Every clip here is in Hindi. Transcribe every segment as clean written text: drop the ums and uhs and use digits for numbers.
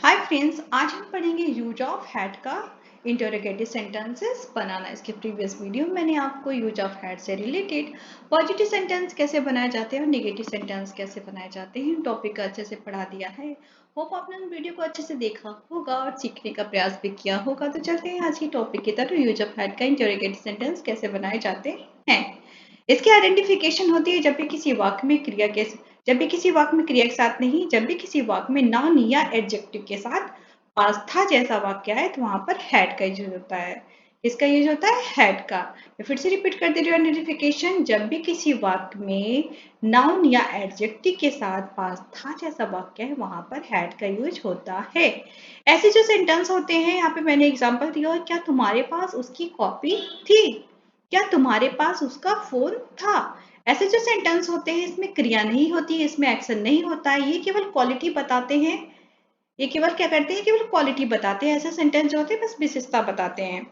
हाय फ्रेंड्स, आज हम पढ़ेंगे यूज ऑफ हैड का इंटरोगेटिव सेंटेंसेस बनाना। इसके प्रीवियस वीडियो में मैंने आपको यूज ऑफ हैड से रिलेटेड पॉजिटिव सेंटेंस कैसे बनाए जाते हैं और नेगेटिव सेंटेंस कैसे बनाए जाते हैं टॉपिक का अच्छे से पढ़ा दिया है। होप आपने उन वीडियो को अच्छे से देखा होगा और सीखने का प्रयास भी किया होगा। तो चलते हैं आज की टॉपिक की तरफ। यूज ऑफ हैड का इंटरोगेटिव सेंटेंस कैसे बनाए जाते हैं। इसकी आइडेंटिफिकेशन होती है जब भी किसी वाक्य में क्रिया के साथ नहीं, जब भी किसी वाक्य में नाउन या एडजेक्टिव के साथ पास्ट था जैसा वाक्य है तो वहां पर हैड का यूज होता है। किसका यूज होता है? हैड का। मैं फिर से रिपीट कर दे रही हूँ आइडेंटिफिकेशन। जब भी किसी वाक्य में नाउन या एडजेक्टिव के साथ पास्ट था जैसा वाक्य है वहां पर हैड का यूज होता है। ऐसे जो सेंटेंस होते हैं, यहाँ पे मैंने एग्जाम्पल दिया है, क्या तुम्हारे पास उसकी कॉपी थी? क्या तुम्हारे पास उसका फोन था? ऐसे जो सेंटेंस होते हैं इसमें क्रिया नहीं होती है, इसमें एक्शन नहीं होता है, ये केवल क्वालिटी बताते हैं। ये केवल क्या करते हैं? केवल क्वालिटी बताते हैं। ऐसे सेंटेंस जो होते हैं बस विशेषता बताते हैं।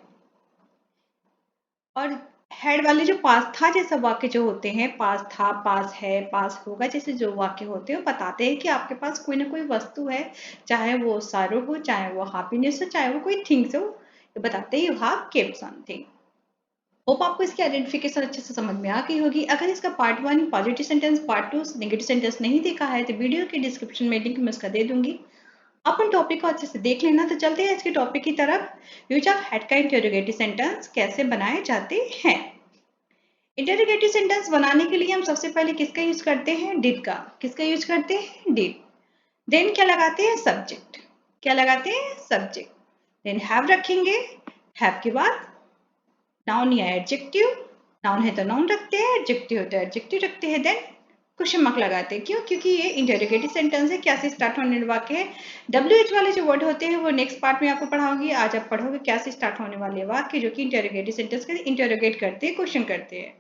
और हेड वाले जो पास था जैसा वाक्य जो होते हैं, पास था, पास है, पास होगा जैसे जो वाक्य होते हैं वो बताते हैं कि आपके पास कोई ना कोई वस्तु है, चाहे वो सारो हो, चाहे वो हैप्पीनेस हो, चाहे वो कोई थिंग्स हो। ये बताते हैं you have kept something. Hope आपको इसकी आइडेंटिफिकेशन अच्छे से समझ में आ गई होगी। अगर इसका part 1 positive sentence, part 2 negative sentence नहीं देखा है तो वीडियो के डिस्क्रिप्शन में लिंक मैं उसका दे दूंगी, अपन टॉपिक को अच्छे से देख लेना। तो चलते हैं इसके टॉपिक की तरफ। यूज ऑफ हैड का इंटरोगेटिव सेंटेंस कैसे बनाए जाते हैं। इंटरोगेटिव सेंटेंस बनाने के लिए हम सबसे पहले किसका यूज करते हैं? डिड का। किसका यूज करते हैं? डिड। देन क्या लगाते हैं? सब्जेक्ट। क्या लगाते हैं? सब्जेक्ट। देन हैव रखेंगे। हैव के बाद नाउन या एडजेक्टिव। नाउन है तो नाउन रखते हैं, एडजेक्टिव है तो एडजेक्टिव रखते हैं। देन क्वेश्चन मार्क लगाते हैं। क्यों? क्योंकि ये इंटरोगेटिव सेंटेंस है। क्या से स्टार्ट होने वाले वाक्य है। WH वाले जो वर्ड होते हैं वो नेक्स्ट पार्ट में आपको पढ़ाऊंगी। आज आप पढ़ोगे क्या से स्टार्ट होने वाले वाक्य जो कि इंटरोगेटिव सेंटेंस का इंटरोगेट करते हैं, क्वेश्चन करते हैं।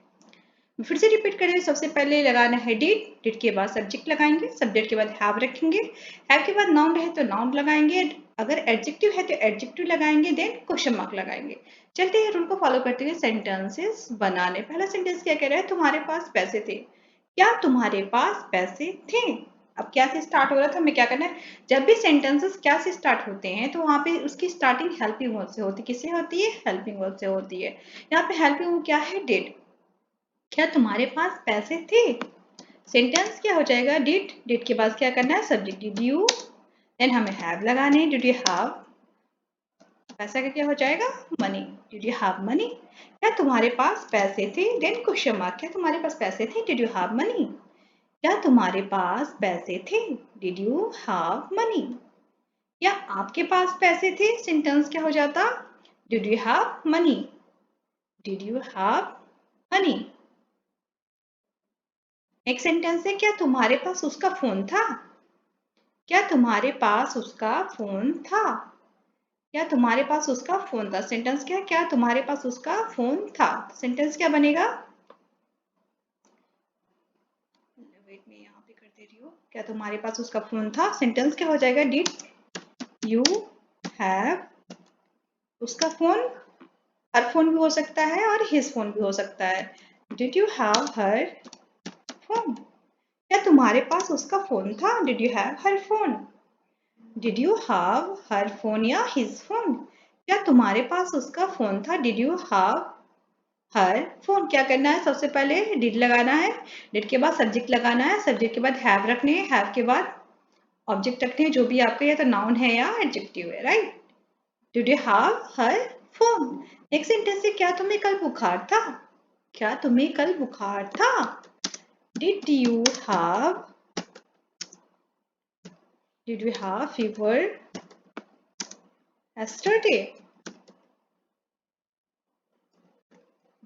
फिर से रिपीट करें। सबसे पहले लगाना है डिड। डिड के बाद सब्जेक्ट लगाएंगे, सब्जेक्ट के बाद हैव रखेंगे, हैव के बाद नाउन है तो नाउन लगाएंगे, अगर एडजेक्टिव है तो एडजेक्टिव लगाएंगे, देन क्वेश्चन मार्क लगाएंगे। चलते हैं रूल को फॉलो करते हुए सेंटेंसेस बनाने। पहला सेंटेंस क्या कह रहा है? तुम्हारे पास पैसे थे। क्या तुम्हारे पास पैसे थे? अब क्या से स्टार्ट हो रहा था, हमें क्या करना है? जब भी सेंटेंसेस क्या से स्टार्ट होते हैं तो वहां पे उसकी स्टार्टिंग हेल्पिंग वर्ब से होती है। किससे होती है? हेल्पिंग वर्ब से होती है। यहाँ पे हेल्पिंग वर्ब क्या है? डिड। क्या तुम्हारे पास पैसे थे? सेंटेंस क्या हो जाएगा? डिड। डिड के बाद क्या करना है? सब्जेक्ट डिड यू, देन हमें हैव लगाने। डिड यू हैव, पैसा का क्या हो जाएगा? Money. Did you have money? क्या तुम्हारे पास पैसे थे? Then question mark. क्या तुम्हारे पास पैसे थे? Did you have money? क्या तुम्हारे पास पैसे थे? Did you have money? क्या आपके पास पैसे थे? सेंटेंस क्या हो जाता? Did you have money? Did you have money? एक सेंटेंस है, क्या तुम्हारे पास उसका फोन था? क्या तुम्हारे पास उसका फोन था? क्या तुम्हारे पास उसका फोन था? सेंटेंस क्या? क्या तुम्हारे पास उसका फोन था? सेंटेंस क्या बनेगा? वेट में यहाँ पे कर दे रही हूँ। क्या तुम्हारे पास उसका फोन था? सेंटेंस क्या हो जाएगा? डिड यू हैव उसका फोन। हर फोन भी हो सकता है और हिज फोन भी हो सकता है। Did you have her phone? क्या तुम्हारे पास उसका फोन था? Did you have her phone? Did you have her phone या हिज फोन? क्या तुम्हारे पास उसका फोन था? Did you have her phone? क्या करना है? सबसे पहले डिड लगाना है, डिड के बाद सब्जेक्ट लगाना है, सब्जेक्ट के बाद हैव रखने हैं, हैव के बाद ऑब्जेक्ट रखने हैं जो भी आपका या तो नाउन है या एडजेक्टिव है, right. Did you have her phone? Next sentence है, क्या तुम्हें कल बुखार था? क्या तुम्हें कल बुखार था? Did you have fever yesterday?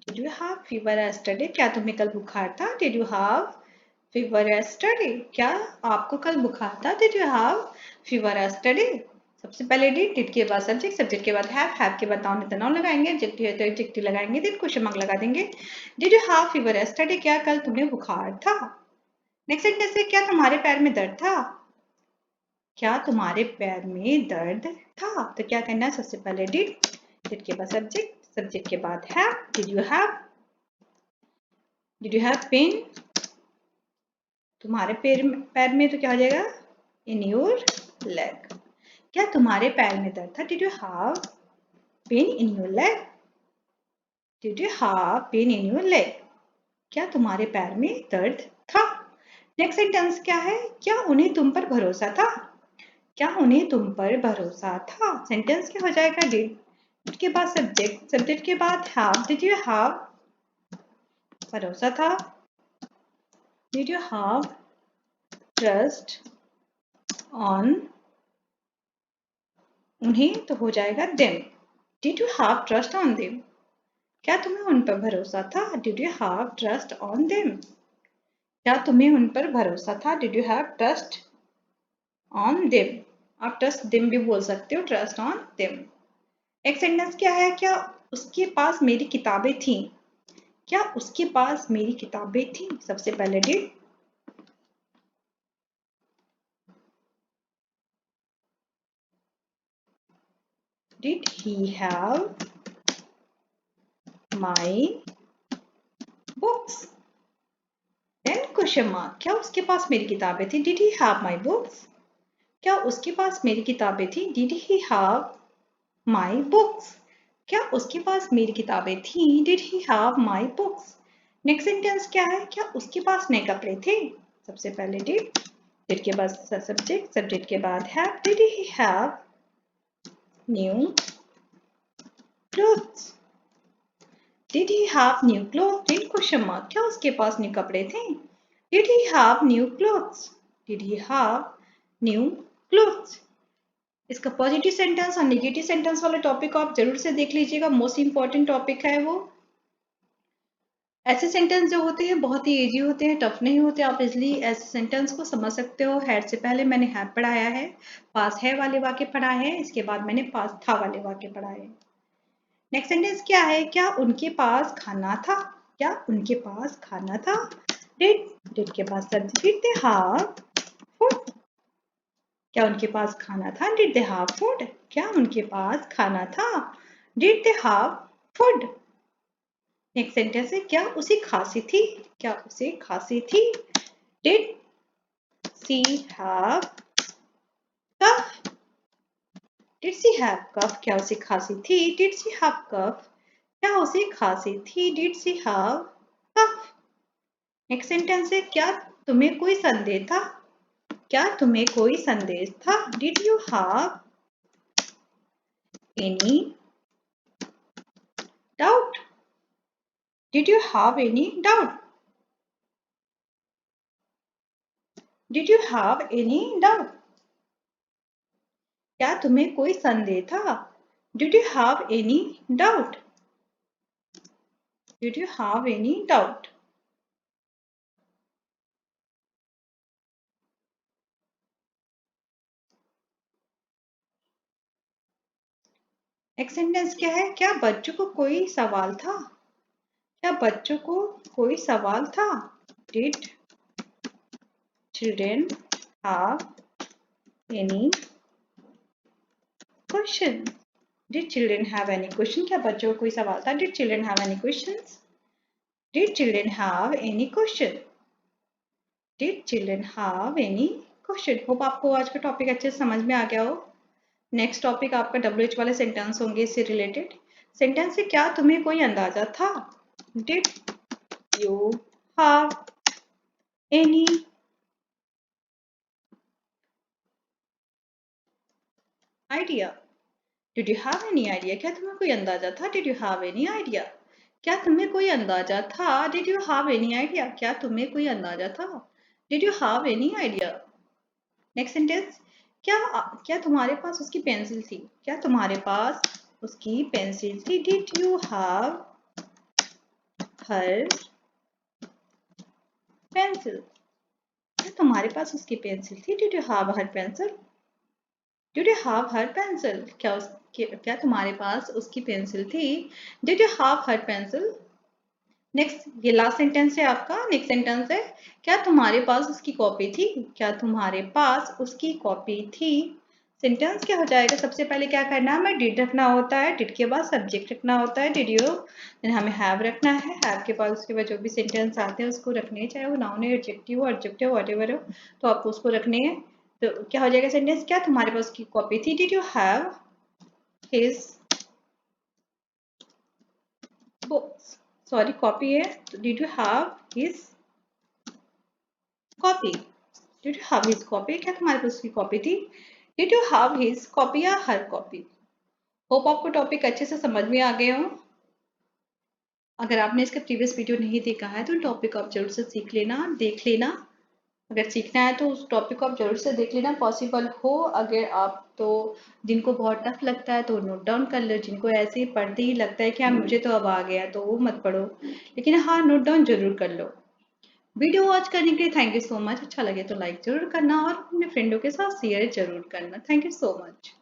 Did you have fever yesterday? क्या तुम्हें कल बुखार था? Did you have fever yesterday? क्या आपको कल बुखार था? Did you have fever yesterday? सबसे पहले डिड के बाद सब्जेक्ट, सब्जेक्ट के बाद हैव के बाद नाउन है तो नाउन लगाएंगे, एडजेक्टिव है तो एडजेक्टिव लगाएंगे, देन क्वेश्चन मार्क लगा देंगे। Did you have fever yesterday? क्या कल तुम्हें बुखार था? नेक्स्ट सेंटेंस है, क्या तुम्हारे पैर में दर्द था? क्या तुम्हारे पैर में दर्द था? तो क्या करना है? सबसे पहले डिड के बाद सब्जेक्ट, सब्जेक्ट के बाद have. Did you have pain? तुम्हारे पैर में तो क्या हो जाएगा? In your leg. क्या तुम्हारे पैर में दर्द था? Did you have pain in your leg? Did you have pain in your leg? क्या तुम्हारे पैर में दर्द था? नेक्स्ट सेंटेंस क्या है? क्या उन्हें तुम पर भरोसा था? क्या उन्हें तुम पर भरोसा था? सेंटेंस क्या हो जाएगा? डिड के बाद सब्जेक्ट, सब्जेक्ट के बाद हैव। डिड यू हैव भरोसा था? Did you have trust on उन्हें? तो हो जाएगा them. Did you have trust on them? क्या तुम्हें उन पर भरोसा था? Did you have trust on them? क्या तुम्हें उन पर भरोसा था? Did you have trust on them? आप ट्रस्ट देम भी बोल सकते हो, ट्रस्ट ऑन देम। एक सेंटेंस क्या है? क्या उसके पास मेरी किताबें थी? क्या उसके पास मेरी किताबें थी? सबसे पहले did he have my books? Then question mark, क्या उसके पास मेरी किताबें थी? Did he have my books? क्या उसके पास मेरी किताबें थी? Did he have my books? क्या उसके पास मेरी किताबें थी? Did he have my books? Next sentence क्या है? क्या उसके पास नए कपड़े थे? सबसे पहले डिड के बाद सब्जेक्ट, सब्जेक्ट के बाद have. Did he have new clothes? Did he have new clothes? In question mark, क्या उसके पास न्यू कपड़े थे? Did he have new clothes? Did he have new clothes? इसका पॉजिटिव सेंटेंस और नेगेटिव सेंटेंस वाले टॉपिक को आप जरूर से देख लीजिएगा, मोस्ट इंपॉर्टेंट टॉपिक है वो। ऐसे सेंटेंस जो होते हैं बहुत ही इजी होते हैं, टफ नहीं होते। आप इजिली ऐसे सेंटेंस को समझ सकते हो। हैड से पहले मैंने हैव पढ़ाया है, पास है वाले वाक्य पढ़ा है, इसके बाद मैंने पास था वाले वाक्य पढ़ा है। नेक्स्ट सेंटेंस क्या है? क्या उनके पास खाना था? क्या उनके पास खाना था? डिड के पास subject, did they have food? क्या उनके पास खाना था? Did they have food? क्या उनके पास खाना था? Did they have food? Next sentence है, क्या उसे खांसी थी? क्या उसे खांसी थी? Did she have cough? Did she have cough? क्या उसे खांसी थी? Did she have cough? क्या उसे खांसी थी? Did she have cough? Next sentence है, क्या तुम्हें कोई संदेह था? क्या तुम्हें कोई संदेह था? Did you have any doubt? Did you have any doubt? Did you have any doubt? क्या तुम्हें कोई संदेह था? Did you have any doubt? Did you have any doubt? Next sentence क्या है? क्या बच्चों को कोई सवाल था? क्या बच्चों को कोई सवाल था? Did children have any question? Did children have any question? क्या बच्चों को कोई सवाल था? Did children have any questions? Did children have any question? Did children have any question? Hope आपको आज का टॉपिक अच्छे से समझ में आ गया हो। नेक्स्ट टॉपिक आपका WH वाले सेंटेंस होंगे इससे रिलेटेड। सेंटेंस से क्या तुम्हें कोई अंदाजा था? Did you have any idea? Did you have any idea? क्या तुम्हें कोई अंदाजा था? Did you have any idea? क्या तुम्हें कोई अंदाजा था? Did you have any idea? क्या तुम्हें कोई अंदाजा था? Did you have any idea? Next sentence, क्या क्या तुम्हारे पास उसकी पेंसिल थी? क्या तुम्हारे पास उसकी पेंसिल थी? Did you have her pencil? क्या तुम्हारे पास उसकी पेंसिल थी? Did you have her pencil? Did you have her pencil? क्या तुम्हारे पास उसकी पेंसिल थी? Did you have her pencil? Next, ये लास्ट सेंटेंस है आपका। नेक्स्ट सेंटेंस है, क्या तुम्हारे पास उसकी कॉपी थी? क्या तुम्हारे पास उसकी कॉपी थी? सेंटेंस क्या हो जाएगा? सबसे पहले क्या करना है, हमें डिड रखना होता है, डिड के बाद सब्जेक्ट रखना होता है, डिड यू, देन हमें हैव रखना है, हैव के बाद उसके बाद जो भी सेंटेंस आते हैं उसको रखने हैं, चाहे वो नाउन है, एडजेक्टिव हो, एडजेक्टिव व्हाटएवर हो, तो आपको उसको रखने हैं। तो क्या हो जाएगा सेंटेंस, क्या तुम्हारे पास उसकी कॉपी थी? Did you have his books, sorry copy है, तो did you have his copy, did you have his copy, क्या तुम्हारे पास उसकी कॉपी थी? Did you have his copy या हर कॉपी? होप आपको टॉपिक अच्छे से समझ में आ गए हो। अगर आपने इसका प्रीवियस वीडियो नहीं देखा है तो टॉपिक आप जरूर से सीख लेना, देख लेना। अगर सीखना है तो उस टॉपिक को आप जरूर से देख लेना, पॉसिबल हो। अगर आप तो जिनको बहुत टफ लगता है तो नोट डाउन कर लो, जिनको ऐसे ही पढ़ते ही लगता है कि हाँ मुझे तो अब आ गया तो वो मत पढ़ो, लेकिन हाँ नोट डाउन जरूर कर लो। वीडियो वॉच करने के लिए थैंक यू सो मच। अच्छा लगे तो लाइक जरूर करना और अपने फ्रेंडों के साथ शेयर जरूर करना। Thank you so much.